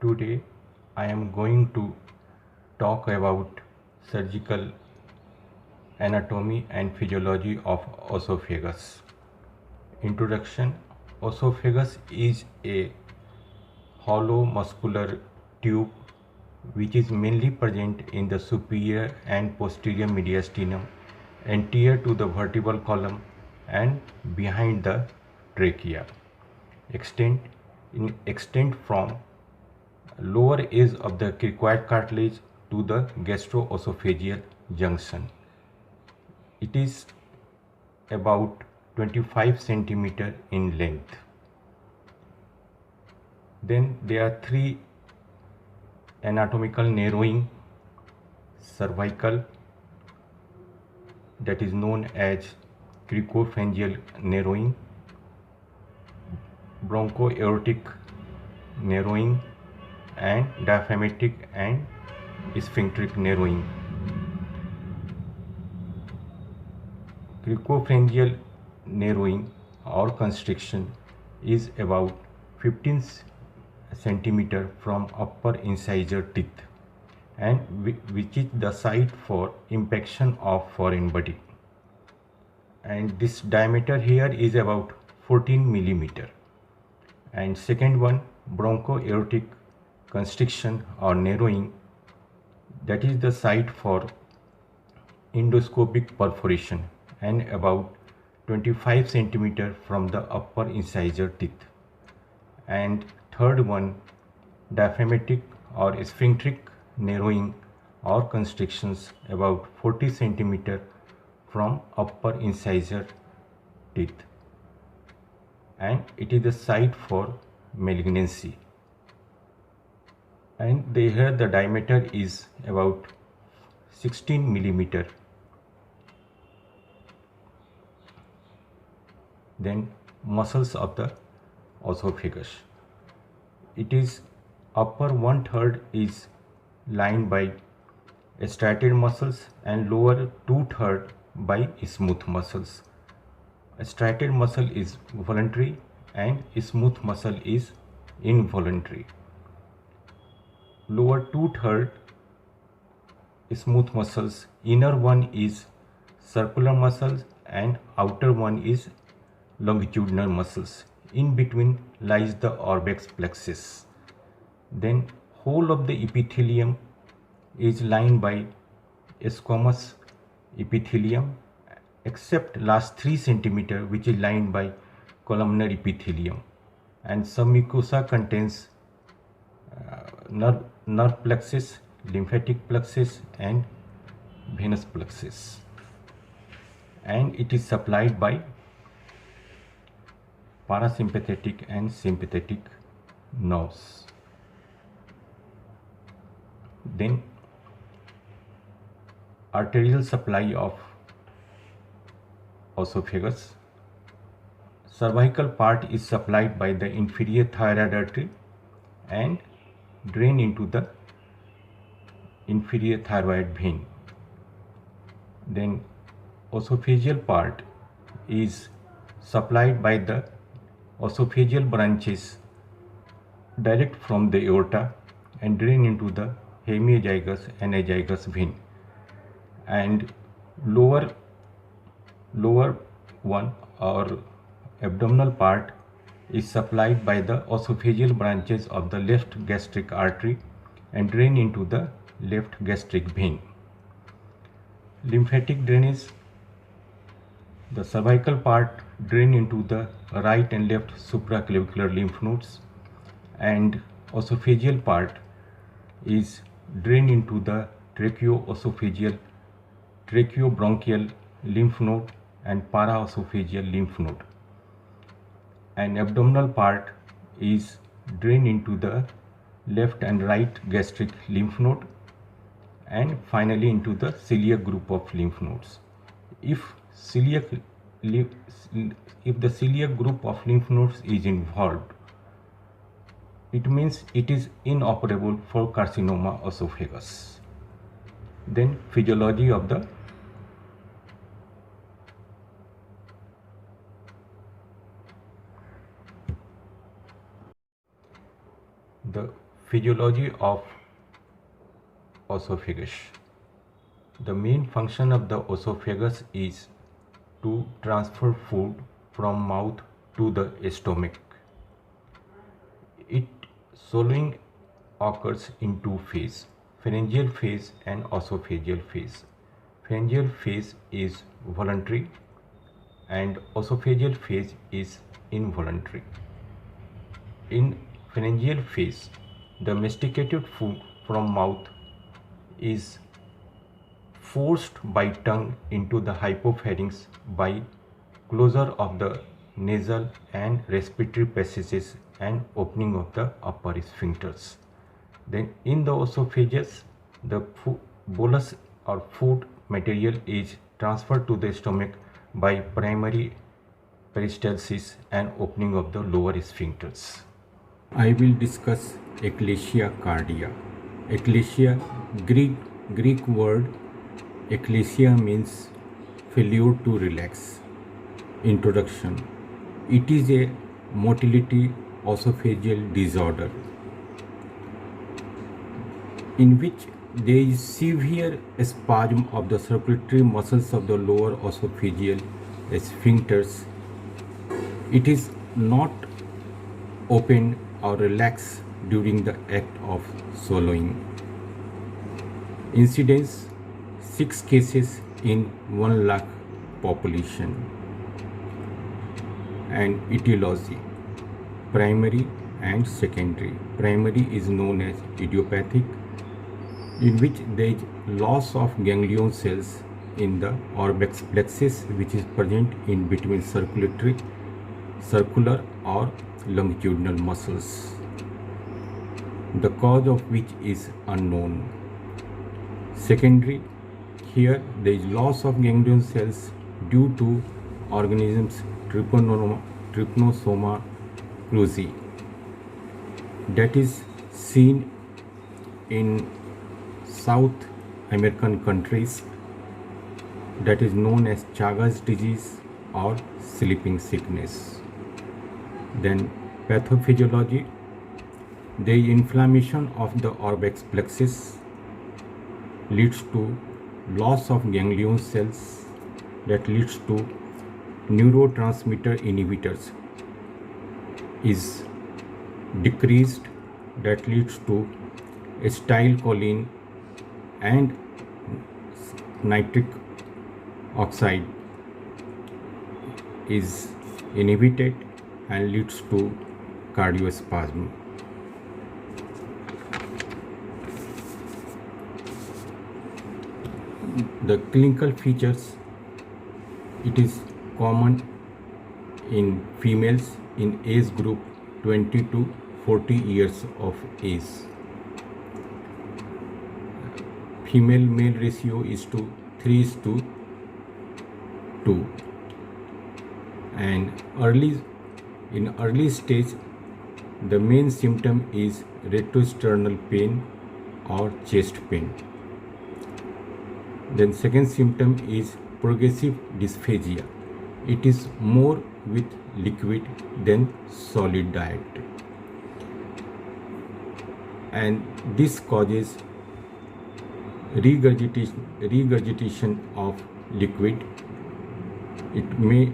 Today I am going to talk about surgical anatomy and physiology of esophagus. Introduction. Esophagus is a hollow muscular tube which is mainly present in the superior and posterior mediastinum, anterior to the vertebral column and behind the trachea. Extend from lower edge of the cricoid cartilage to the gastroesophageal junction. It is about 25 centimeter in length. Then there are three anatomical narrowing: cervical, that is known as cricopharyngeal narrowing, bronchoaortic narrowing, and diaphragmatic and sphincteric narrowing. Cricopharyngeal narrowing or constriction is about 15 centimeter from upper incisor teeth, and which is the site for impaction of foreign body, and this diameter here is about 14 millimeter. And second one, bronchoaortic constriction or narrowing, that is the site for endoscopic perforation and about 25 centimeter from the upper incisor teeth. And third one, diaphragmatic or sphincteric narrowing or constrictions, about 40 centimeter from upper incisor teeth, and it is the site for malignancy. And here the diameter is about 16 millimeter. Then muscles of the esophagus. It is upper 1/3 is lined by striated muscles and lower 2/3 by smooth muscles. Striated muscle is voluntary and smooth muscle is involuntary. Lower 2/3 smooth muscles, inner one is circular muscles and outer one is longitudinal muscles. In between lies the orbex plexus. Then whole of the epithelium is lined by squamous epithelium, except last 3 centimeter which is lined by columnar epithelium, and submucosa contains nerve plexus, lymphatic plexus and venous plexus, and it is supplied by parasympathetic and sympathetic nerves. Then arterial supply of esophagus. Cervical part is supplied by the inferior thyroid artery and drain into the inferior thyroid vein. Then esophageal part is supplied by the esophageal branches direct from the aorta and drain into the hemiazygous and azygous vein, and lower one or abdominal part is supplied by the esophageal branches of the left gastric artery and drain into the left gastric vein. Lymphatic drainage. The cervical part drain into the right and left supraclavicular lymph nodes, and esophageal part is drain into the tracheobronchial lymph node and paraesophageal lymph node, and abdominal part is drain into the left and right gastric lymph node, and finally into the celiac group of lymph nodes. If the celiac group of lymph nodes is involved, it means it is inoperable for carcinoma esophagus. Then physiology of the Physiology of esophagus. The main function of the esophagus is to transfer food from mouth to the stomach. It swallowing occurs in two phases, pharyngeal phase and esophageal phase. Pharyngeal phase is voluntary and esophageal phase is involuntary. In pharyngeal phase, the masticated food from mouth is forced by tongue into the hypopharynx by closure of the nasal and respiratory passages and opening of the upper sphincters. Then in the esophagus, the bolus or food material is transferred to the stomach by primary peristalsis and opening of the lower sphincters. I will discuss eclasia cardia. Eclasia, Greek word eclasia means failure to relax. Introduction. It is a motility esophageal disorder in which there is severe spasm of the circulatory muscles of the lower esophageal sphincters. It is not open or relaxed during the act of swallowing. Incidence 6 cases in 1 lakh population. And etiology, primary and secondary. Primary is known as idiopathic, in which there is loss of ganglion cells in the orbex plexus, which is present in between circular or longitudinal muscles, the cause of which is unknown. Secondary, here there is loss of ganglion cells due to organisms Trypanosoma cruzi, that is seen in South American countries, that is known as Chagas disease or sleeping sickness. Then pathophysiology, the inflammation of the orbex plexus leads to loss of ganglion cells, that leads to neurotransmitter inhibitors is decreased, that leads to acetylcholine and nitric oxide is inhibited and leads to cardiospasm. The clinical features, it is common in females in age group 20 to 40 years of age. Female male ratio is to 3:2, and in early stage the main symptom is retrosternal pain or chest pain. Then second symptom is progressive dysphagia. It is more with liquid than solid diet, and this causes regurgitation of liquid. It may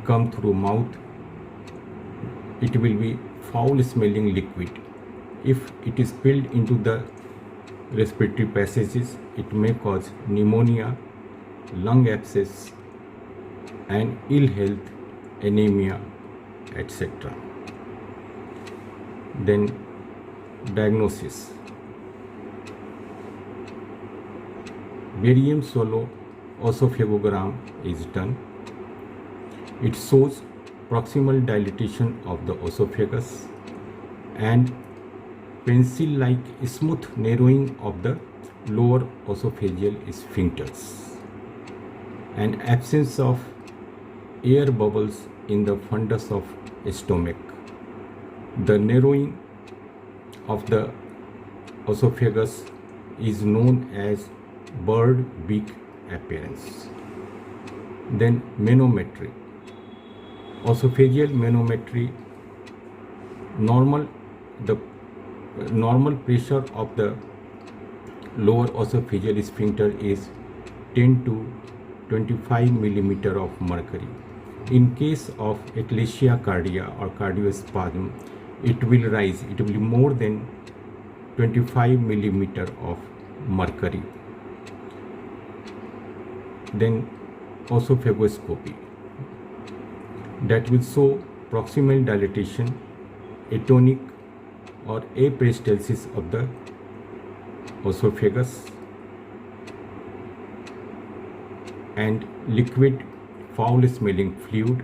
come through mouth. It will be foul smelling liquid. If it is spilled into the respiratory passages, it may cause pneumonia, lung abscess, and ill health, anemia, etc. Then diagnosis. Barium swallow esophagogram is done. It shows proximal dilatation of the esophagus and pencil-like smooth narrowing of the lower esophageal sphincters and absence of air bubbles in the fundus of stomach. The narrowing of the esophagus is known as bird beak appearance. Then manometry. Esophageal manometry, normal, the normal pressure of the lower esophageal sphincter is 10 to 25 millimeter of mercury. In case of atalasia cardia or cardiospasm, it will rise, it will be more than 25 millimeter of mercury. Then esophagoscopy, that will show proximal dilatation, atonic or aperistalsis of the esophagus, and liquid foul smelling fluid,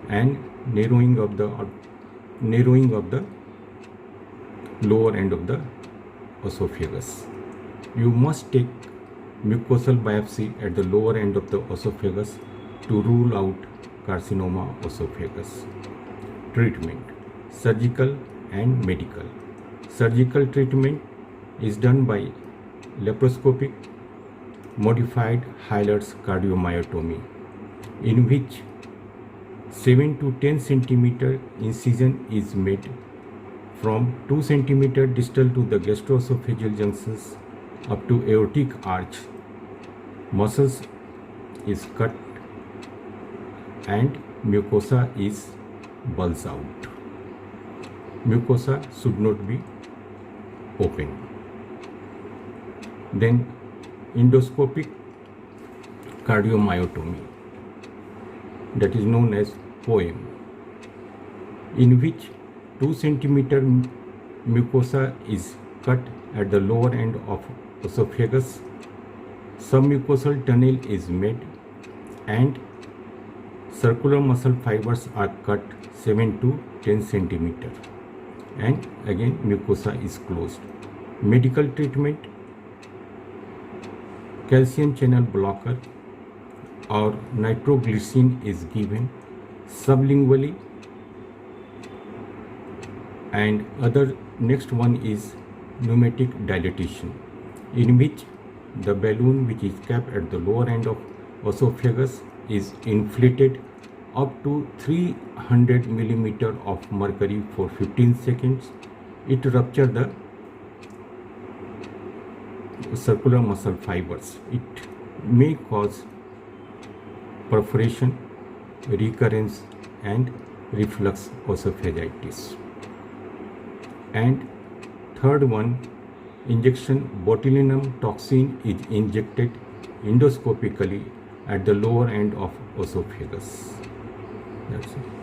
and narrowing of the lower end of the esophagus. You must take mucosal biopsy at the lower end of the esophagus to rule out carcinoma esophagus. Treatment: surgical and medical. Surgical treatment is done by laparoscopic modified Hilart's cardiomyotomy, in which 7 to 10 centimeter incision is made from 2 centimeter distal to the gastroesophageal junctions up to aortic arch. Muscles is cut and mucosa is bulged out. Mucosa should not be open. Then endoscopic cardiomyotomy, that is known as POEM, in which 2 centimeter mucosa is cut at the lower end of esophagus. Submucosal tunnel is made and circular muscle fibers are cut 7 to 10 centimeter, and again mucosa is closed. Medical treatment: calcium channel blocker or nitroglycerin is given sublingually, and next one is pneumatic dilatation, in which the balloon which is kept at the lower end of esophagus is inflated up to 300 millimeter of mercury for 15 seconds. It ruptures the circular muscle fibers. It may cause perforation, recurrence, and reflux esophagitis. And third one, injection botulinum toxin is injected endoscopically at the lower end of esophagus. That's it.